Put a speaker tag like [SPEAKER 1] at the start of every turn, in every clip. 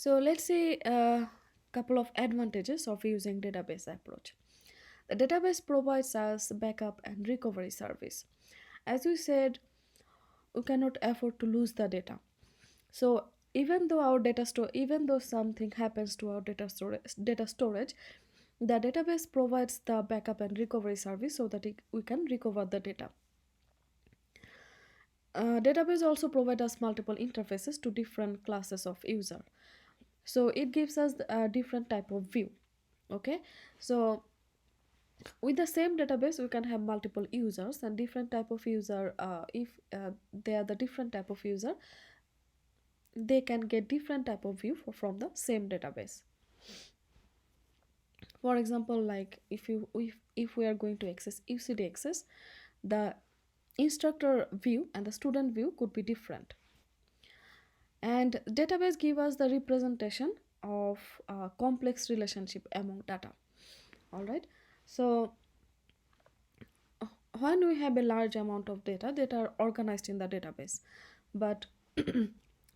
[SPEAKER 1] So let's see a couple of advantages of using database approach. The database provides us backup and recovery service. As we said, we cannot afford to lose the data. So even though something happens to our data storage, the database provides the backup and recovery service so that we can recover the data. Database also provide us multiple interfaces to different classes of user, so it gives us a different type of view. Okay, so with the same database we can have multiple users and different type of user. If they are the different type of user, they can get different type of view from the same database. For example, like if we are going to access UCD access, the instructor view and the student view could be different, and database give us the representation of a complex relationship among data. All right, so when we have a large amount of data that are organized in the database, but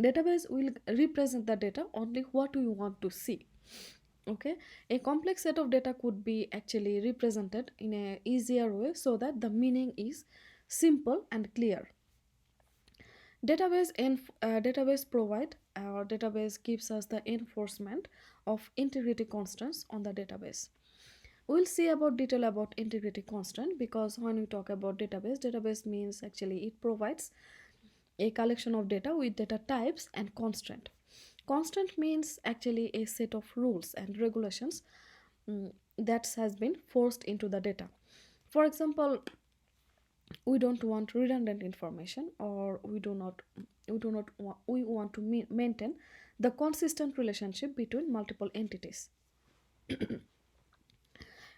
[SPEAKER 1] database will represent the data only what we want to see. Okay, a complex set of data could be actually represented in a easier way so that the meaning is simple and clear. Database gives us the enforcement of integrity constants on the database. We'll see about detail about integrity constant, because when we talk about database means actually it provides a collection of data with data types and constant means actually a set of rules and regulations that has been forced into the data. For example, we don't want redundant information, or we want to maintain the consistent relationship between multiple entities,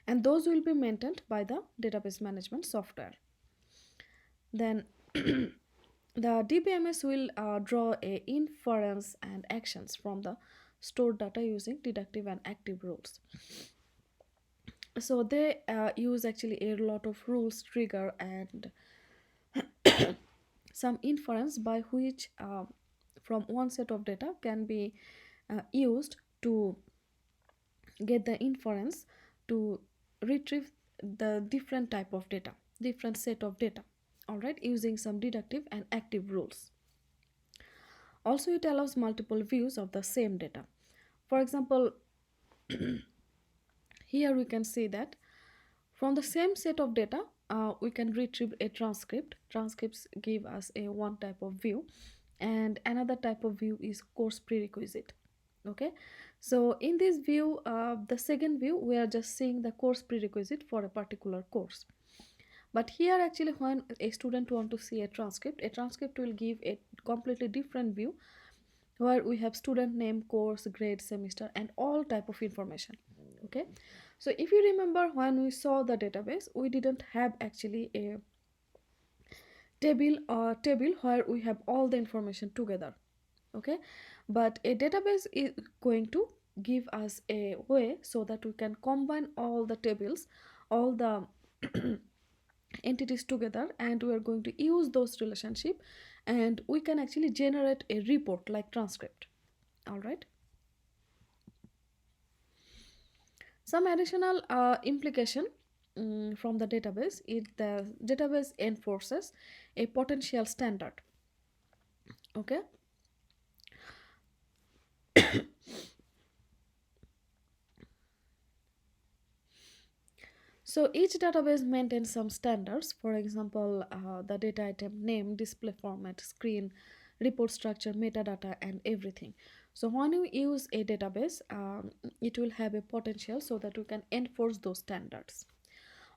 [SPEAKER 1] and those will be maintained by the database management software. Then the DBMS will draw a inference and actions from the stored data using deductive and active rules. So they use actually a lot of rules, trigger, and some inference by which from one set of data can be used to get the inference to retrieve the different set of data. All right, using some deductive and active rules. Also, it allows multiple views of the same data. For example, here we can see that from the same set of data, we can retrieve a transcript. Transcripts give us a one type of view, and another type of view is course prerequisite. Okay, so in this view, the second view, we are just seeing the course prerequisite for a particular course. But here actually when a student want to see a transcript will give a completely different view, where we have student name, course, grade, semester, and all type of information. Okay, so if you remember, when we saw the database, we didn't have actually a table where we have all the information together. Okay, but a database is going to give us a way so that we can combine all the tables, all the entities together, and we are going to use those relationship, and we can actually generate a report like transcript. All right, some additional implication from the database is the database enforces a potential standard. Okay, so each database maintains some standards. For example, the data item name, display format, screen, report structure, metadata, and everything. So when you use a database, it will have a potential so that we can enforce those standards.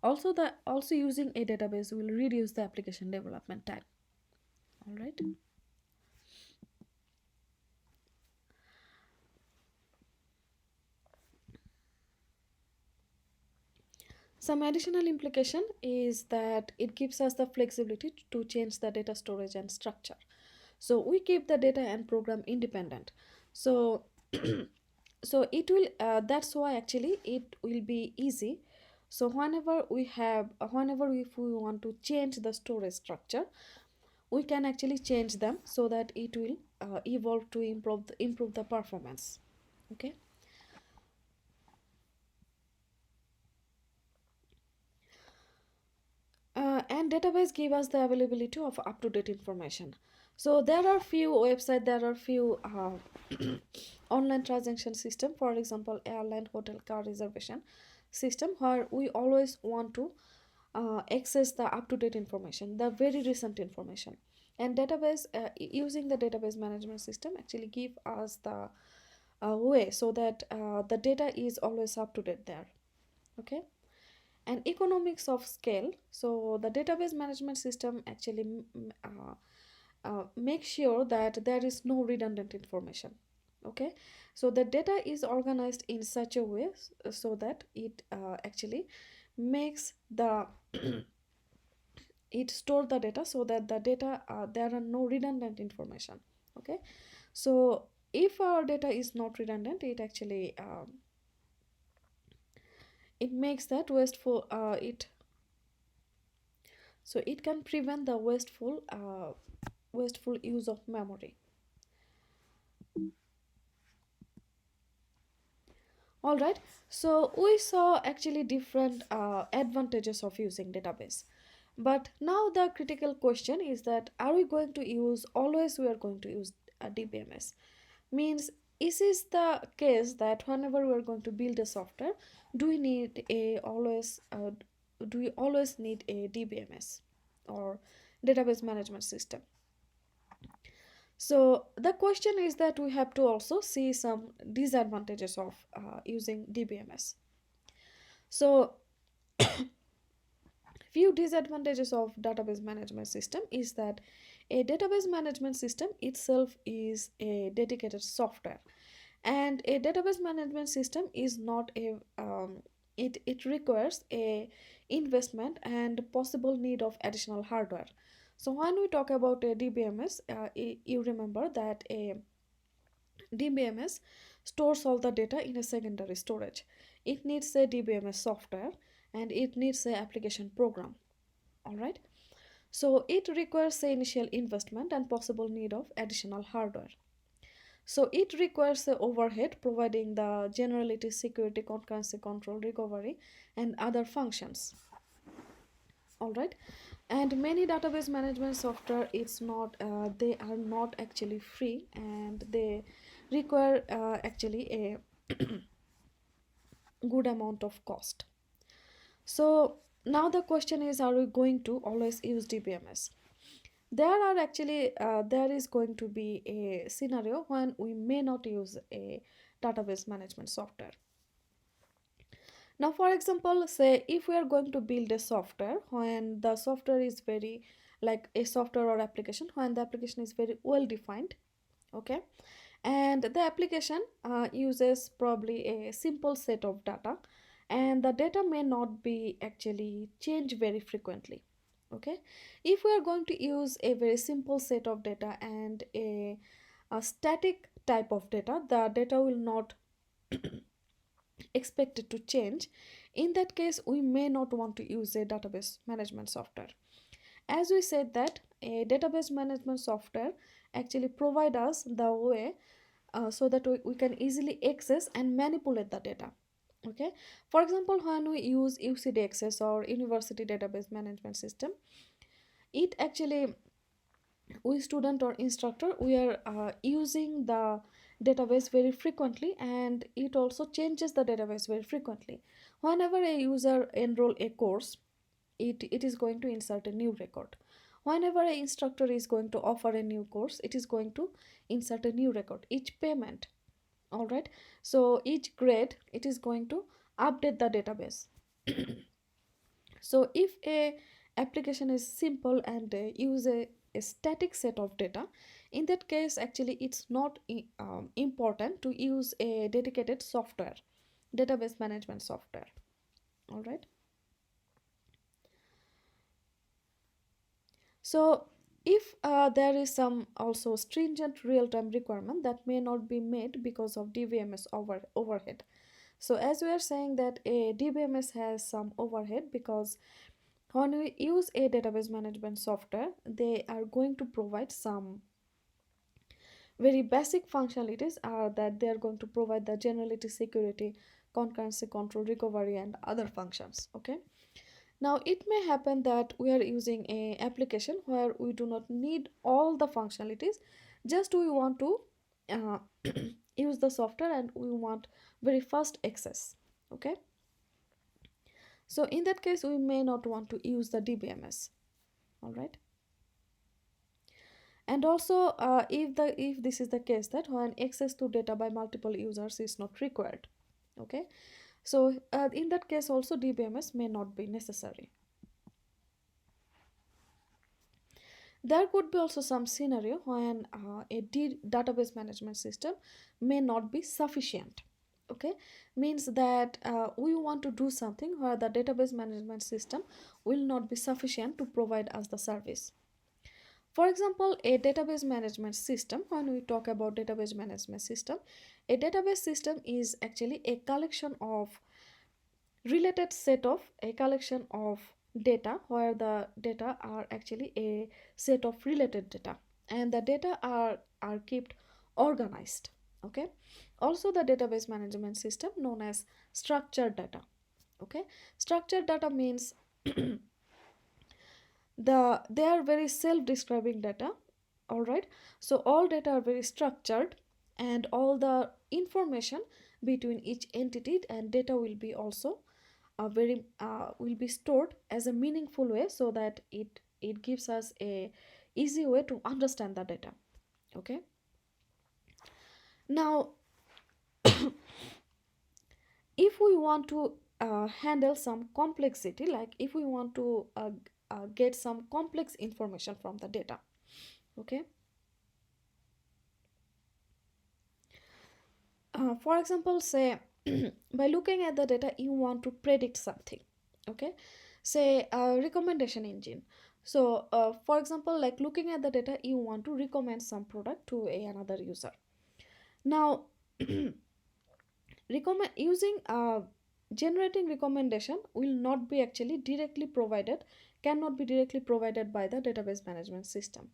[SPEAKER 1] Also using a database will reduce the application development time. All right. Some additional implication is that it gives us the flexibility to change the data storage and structure. So we keep the data and program independent. So so it will that's why actually it will be easy. So whenever if we want to change the storage structure, we can actually change them so that it will evolve to improve the performance. Okay. And database give us the availability of up-to-date information. So there are few website, there are few online transaction system, for example airline, hotel, car reservation system, where we always want to access the up-to-date information, the very recent information. And database, using the database management system actually give us the way so that the data is always up to date there. Okay. And economics of scale, so the database management system actually make sure that there is no redundant information. Okay. So the data is organized in such a way so that it actually makes the it store the data so that the data there are no redundant information. Okay. So if our data is not redundant, it actually it makes that wasteful it so it can prevent the wasteful use of memory. All right. So we saw actually different advantages of using database, but now the critical question is that are we going to use always we are going to use a DBMS? Means, is this the case that whenever we are going to build a software, do we need a always do we always need a DBMS or database management system? So the question is that we have to also see some disadvantages of using DBMS. So few disadvantages of database management system is that a database management system itself is a dedicated software, and a database management system is not a it requires a investment and possible need of additional hardware. So when we talk about a DBMS, you remember that a DBMS stores all the data in a secondary storage. It needs a DBMS software and it needs a application program. All right. So it requires the initial investment and possible need of additional hardware. So it requires the overhead providing the generality, security, concurrency control, recovery, and other functions. All right. And many database management software, it's not they are not actually free, and they require actually a good amount of cost. So now the question is, are we going to always use DBMS? There is going to be a scenario when we may not use a database management software. Now for example, say if we are going to build a software when the software is very, like a software or application, when the application is very well defined. Okay. And the application uses probably a simple set of data, and the data may not be actually changed very frequently. Okay. If we are going to use a very simple set of data and a static type of data, the data will not expected to change. In that case, we may not want to use a database management software. As we said that a database management software actually provide us the way so that we can easily access and manipulate the data. Okay. For example, when we use UCDXS or University Database Management System, it actually, we student or instructor, we are using the database very frequently, and it also changes the database very frequently. Whenever a user enroll a course, it is going to insert a new record. Whenever an instructor is going to offer a new course, it is going to insert a new record. Each payment, all right, so each grade, it is going to update the database. So if a application is simple and use a static set of data, in that case actually it's not important to use a dedicated software, database management software. All right. So if there is some also stringent real-time requirement that may not be met because of DBMS overhead. So as we are saying that a DBMS has some overhead, because when we use a database management software, they are going to provide some very basic functionalities are that they are going to provide the generality, security, concurrency control, recovery, and other functions. Okay, now it may happen that we are using a application where we do not need all the functionalities, just we want to uh, use the software and we want very fast access. Okay, so in that case we may not want to use the DBMS. All right, and also if this is the case that when access to data by multiple users is not required. Okay, so in that case also DBMS may not be necessary. There could be also some scenario when database management system may not be sufficient. Okay, means that we want to do something where the database management system will not be sufficient to provide us the service. For example, a database management system, when we talk about database management system, a database system is actually a collection of a collection of data where the data are actually a set of related data, and the data are kept organized. Okay, also the database management system known as structured data. Okay, structured data means they are very self-describing data. All right, so all data are very structured, and all the information between each entity and data will be also very will be stored as a meaningful way, so that it gives us a easy way to understand the data. Okay, now if we want to handle some complexity, like if we want to get some complex information from the data. Okay, for example, say by looking at the data you want to predict something. Okay, say a recommendation engine. So for example, like looking at the data you want to recommend some product to another user. Now recommend using generating recommendation will not be actually directly provided, cannot be directly provided by the database management system.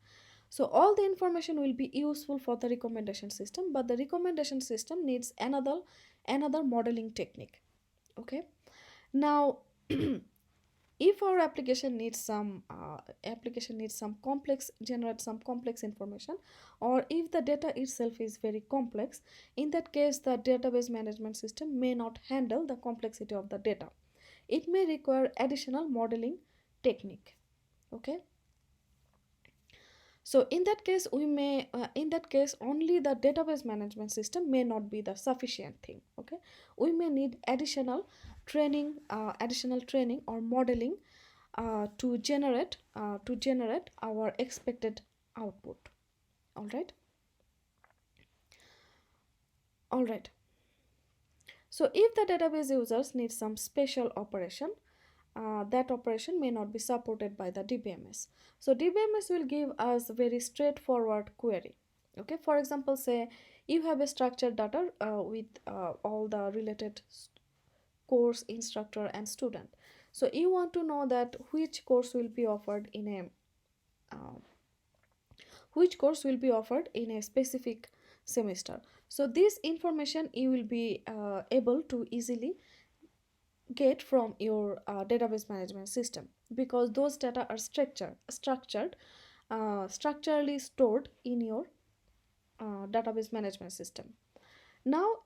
[SPEAKER 1] So all the information will be useful for the recommendation system, but the recommendation system needs another modeling technique. Okay, now if our application needs some complex generate some complex information, or if the data itself is very complex, in that case the database management system may not handle the complexity of the data. It may require additional modeling technique. Okay, so in that case only the database management system may not be the sufficient thing. Okay, we may need additional training or modeling to generate our expected output. All right, all right. So if the database users need some special operation, that operation may not be supported by the DBMS. So DBMS will give us very straightforward query. Okay, for example, say you have a structured data with all the related course, instructor, and student. So you want to know that uh, which course will be offered in a specific semester. So this information you will be able to easily get from your database management system, because those data are structurally stored in your database management system. Now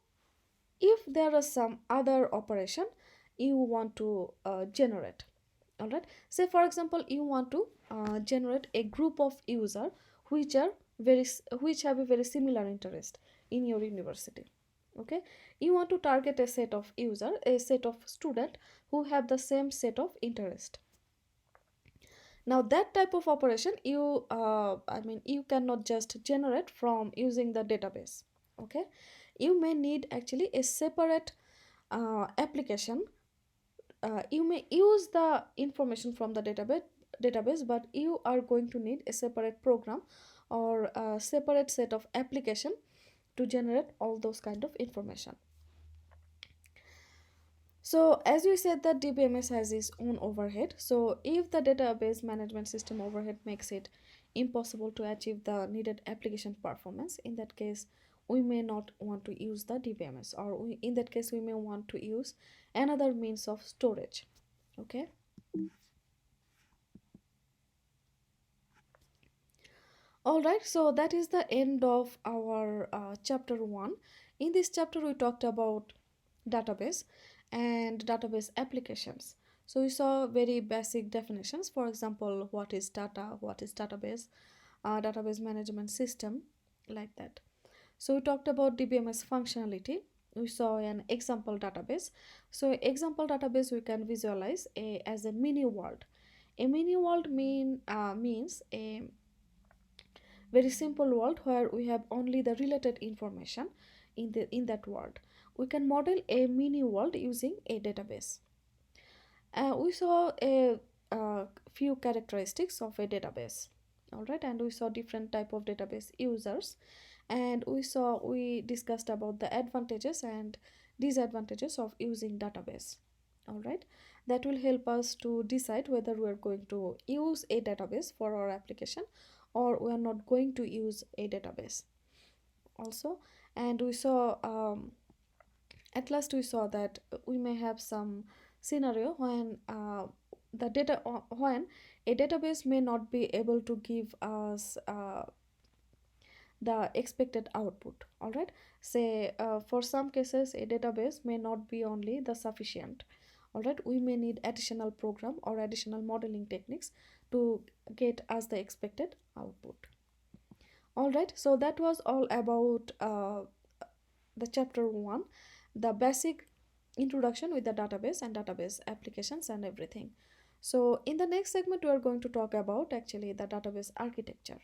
[SPEAKER 1] if there is some other operation you want to generate. All right, say for example you want to generate a group of user which are which have a very similar interest in your university. Okay, you want to target a set of student who have the same set of interest. Now that type of operation you cannot just generate from using the database. Okay, you may need actually a separate application. You may use the information from the database, but you are going to need a separate program or a separate set of application to generate all those kind of information. So as we said that DBMS has its own overhead. So if the database management system overhead makes it impossible to achieve the needed application performance, in that case we may not want to use the DBMS, or in that case we may want to use another means of storage. Okay. All right, so that is the end of our chapter 1. In this chapter we talked about database and database applications. So we saw very basic definitions. For example, what is data, what is database, database management system, like that. So we talked about DBMS functionality. We saw an example database. So example database we can visualize as a mini world. A mini world means a very simple world where we have only the related information in that world. We can model a mini world using a database. We saw a few characteristics of a database. All right, and we saw different type of database users, and we discussed about the advantages and disadvantages of using database. All right, that will help us to decide whether we are going to use a database for our application or we are not going to use a database also. And we saw at last we saw that we may have some scenario when when a database may not be able to give us the expected output. All right, say for some cases a database may not be only the sufficient. All right, we may need additional program or additional modeling techniques to get us the expected output. All right, so that was all about the chapter 1, the basic introduction with the database and database applications and everything. So in the next segment we are going to talk about actually the database architecture.